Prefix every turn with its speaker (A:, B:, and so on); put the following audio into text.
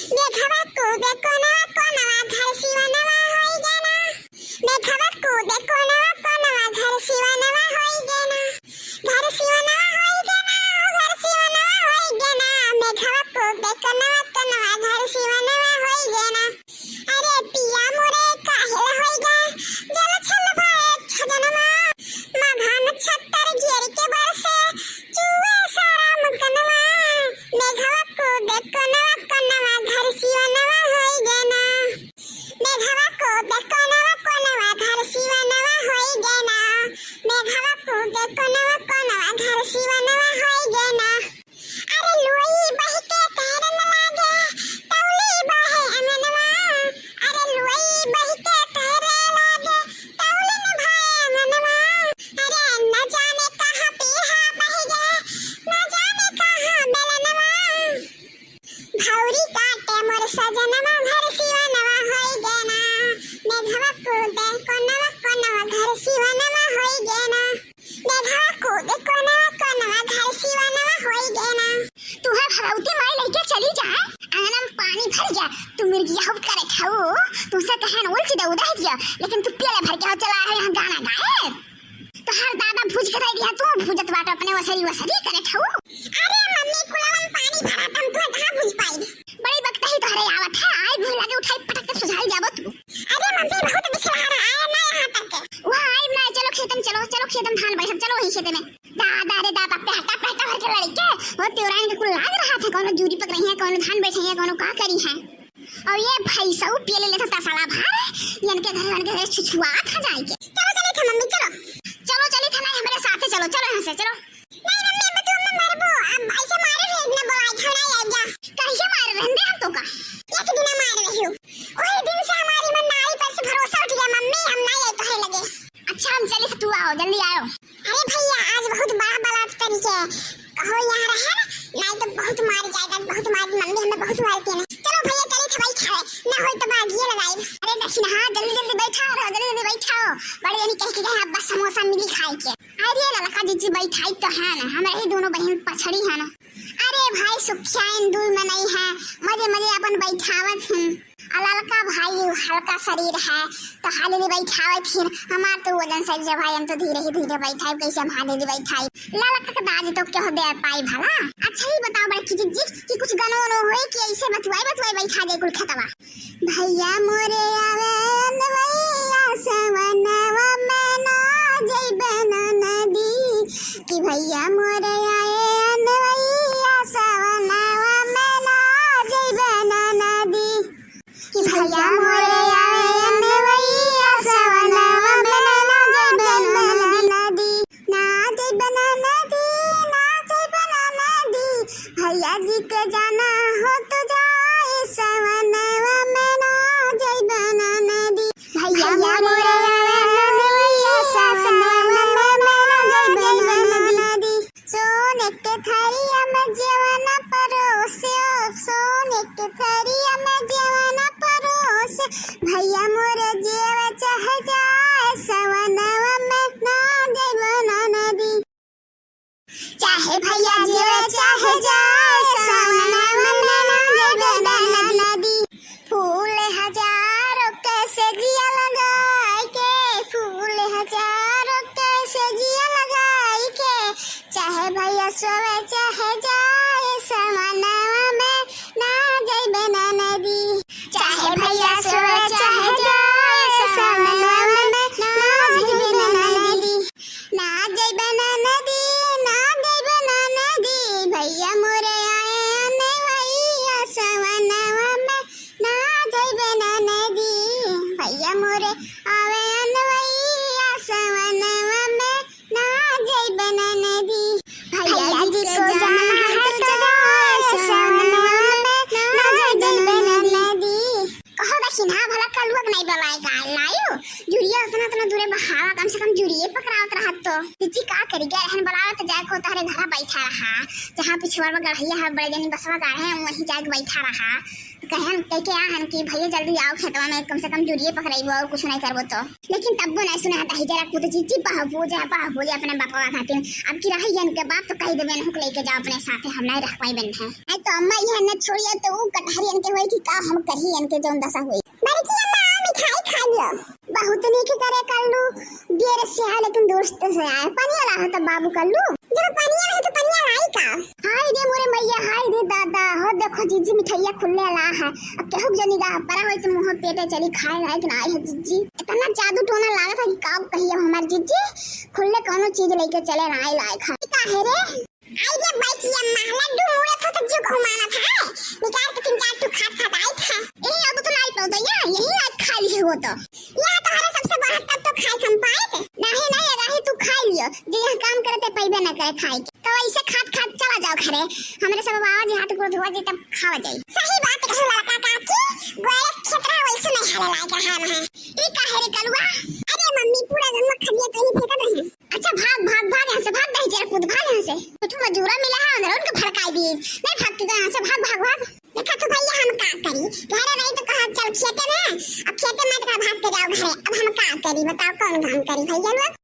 A: देखवा कूदे कोनवा कोनवा घर सिवनवा होई गेना। देखवा कूदे कोनवा कोनवा घर सिवनवा होई गेना। घर सिवनवा होई गेना, घर सिवनवा होई गेना। देखवा कूदे कोनवा कोनवा घर सिवनवा होई गेना। अरे पिया मोरे काहे होई गे जल छल भाए छजनमा। मघान छत्तर घेर के बरसे चूहे सारा मुकनवा। देखवा कूदे कोनवा कोनवा घर सिवनवा होई गेना। देखवा कूदे कोनवा कोनवा घर सिवनवा होई गेना। देखवा कूदे कोनवा कोनवा घर सिवनवा होई गेना। अरे लुई बही के तहरे न लागे तौली बहे अननवा। अरे लुई बही के तहरे लागे तौली न भाए अननवा। अरे न जाने कहां पीहा बही गे न जाने कहां बेलनवा। भौरी काटे मोर सजनवा घर सिवनवा होई गेना। देखवा कूदे कोनवा कोनवा घर सिवनवा होई गेना। देखवा कूदे कोनवा कोनवा घर सिवनवा होई गेना। तू है भरौती माई लेके चली जा आंगन में पानी भर गया। तू मिर्गिया हुट करे खाओ तुमसे कहन उल्टी दे उड़ा दिया लेकिन तू पेले भर के चला है यहां गाना गाए। तो हर दादा भूज के दे दिया तू भूजत बाट अपने वसरी वसरी करे खाओ। अरे मम्मी कुलावन पानी भरा तुम तो कहां भूज पाई। बड़ी वक्त ही तोहरे आवत है आई भूल लगे उठाई पटक के सुझाई जाबो तू। अरे मम्मी बहुत बिछड़ा आया ना यहां तक के वहां आई ना। चलो खेतन चलो चलो खेतन धान बैठ चलो वही खेत में। दादा रे दादा पेटा पेटा भर के लड़के वो त्योरान के कुल लाग रहा था कौन जूरी पक रही है कौन धान बैठे हैं कौन का करी है। और ये भाई सब पेले लेता तसाला भार इनके घर छुछुआ था जाए के। चलो चले थे मम्मी चलो चलो चली था ना हमारे साथ चलो चलो यहां से चलो। नहीं मम्मी मैं तो हम मारबो अब भाई से मारे रे इतना बोलाई खड़ा आ जा कहिए मार रहंदे हम तो का एक दिन मार रही हूं ओए दिन से हमारी मन नारी पर से भरोसा उठ गया मम्मी हम नहीं आए कहे लगे। अच्छा हम चले तू आओ जल्दी आओ। अरे भैया आज बहुत बड़ा बलात् तरीके कहो यहां रहे नहीं तो बहुत मार जाएगा बहुत मार मम्मी हमें बहुत मारती है। चलो भैया चले थे भाई खाए ना हो तो भागिए लगाए। अरे दक्षिण हां जल्दी जल्दी बैठाओ जल्दी जल्दी बैठाओ बड़े यानी कह के गए अब बस समोसा मिली खाए के। अरे लड़का जी बैठाई तो है ना हमारे ही दोनों बहन पछड़ी है ना। अरे भाई सुखियान दूर में नहीं है मजे मजे अपन बैठावत हैं। लड़का भाई हल्का शरीर है तो हाले बैठावत हैं हमार तो वजन सही है भाई हम तो धीरे ही धीरे बैठाई कैसे हम हाले बैठाई लड़का का दाज तो क्या दे पाई भला। अच्छा ही बताओ बड़की जी कि कुछ गानो नो होए कि ऐसे बतवाई बैठा दे कुल खतवा। भैया मोरे आवे भैया सवनवा में ना जइबे ना नदी कि भैया मोरे आए भैया सवनवा में ना जइबे ना नदी कि भैया मोरे आए भैया सवनवा में ना जइबे ना नदी ना जइबे ना नदी ना जइबे ना नदी। भैया जी के जाना हो तो जाए सवनवा में ना जइबे ना नदी। भैया मोरे आए भैया सवनवा में ना जइबे ना नदी। सोने के थरिया में जेवना परोसे सोने के थरिया में जेवना परोसे भैया मोरे जेव चाहे जाए सवनवा में ना जइबे ना नदी। चाहे भैया जेव चाहे जाए सवनवा में ना जइबे ना नदी। फूल हजारों कैसे जिया लगाई के फूल हजारों कैसे जिया लगाई के चाहे भैया सोवे चाहे जाए सवनवा में ना जइबे ना नदी। चाहे भैया सोवे चाहे जाए सवनवा में ना जइबे ना नदी ना जइबे ना नदी ना जइबे ना नदी। भैया मोरे आए भैया सवनवा में ना जइबे ना नदी। भैया मोरे आवे भैया सवनवा में ना जइबे ना नदी। भैया जी को जाना है तो जाए सवनवा में ना जइबे ना नदी। कहो दक्षिण हां भला कलुक नहीं बलाएगा लायो जुरिया उतना दूरे बहावा कम से कम जुरिए पकड़ावत रहत तो तिची का करी गए रहन बलावत जाए को तारे घर बैठा रहा जहां पिछवाड़ में गढ़िया है बड़े जनी बसवा गाड़े हैं वहीं जाके बैठा रहा तो कहन कह के आहन कि भैया जल्दी आओ खेतवा में कम से कम जुड़िए पकड़ाइबो और कुछ नहीं करबो तो, लेकिन तब वो नहीं सुना था जरा को तो जीजी बाबू अपने बापा खातिर। अब की रही के बाप तो कह देबे न लेके जाओ अपने साथे, हम नहीं रख पाई बन है। नहीं तो अम्मा यह न छोड़िए तो वो कटहरियन के होई कि का हम कही इनके जोन दशा हुई। बड़की अम्मा मिठाई खा लियो, बहुत नहीं के करे कल्लू देर से आए लेकिन दोस्त से आए। पानी ला तो बाबू कल्लू जब पानी नहीं तो पानी लाई का। हाय रे मोरे मैया, हाय रे दादा, हो देखो जीजी मिठाइया खुले ला है। अब केहू जनी गा परा होई तो मुंह पेटे चली खाए लायक ना आई है जीजी। इतना जादू टोना लागत है कि का कहियो हमार जीजी खुले कोनो चीज लेके चले ना आई लायक है। का है रे आई रे बड़की अम्मा लड्डू मुड़े तो जो घुमाना था निकाल के 3-4 टुक खा आई था। ए अब तो नहीं पाओ या यही आज खा लिए हो तो या तुम्हारे सबसे बड़ा तब तो खाए हम पाए थे नहीं अगर तू खा लियो जे यह काम करते पैबे न करे खाए के तो ऐसे खात चला जाओ घरे। हमरे सब बाबा जी हाथ को धोवा जी तब खावा जाई। सही बात कहो लड़का काकी गोरे खेतरा वैसे नहीं हले लायक है हम ई का है रे कलुआ। अरे मम्मी पूरा जन्म खदिया तो नहीं फेंका दे। अच्छा भाग यहां से, भाग दे जरा कूद भाग यहां से। तो मजूरा मिला है अंदर उनके भड़काई दी नहीं भागती तो यहां से भाग। देखा तो भैया हम का करी घर नहीं तो कहा चल खेते में, अब खेते में तो भाग के जाओ घरे। अब हम का करी बताओ कौन काम करी भैया लोग।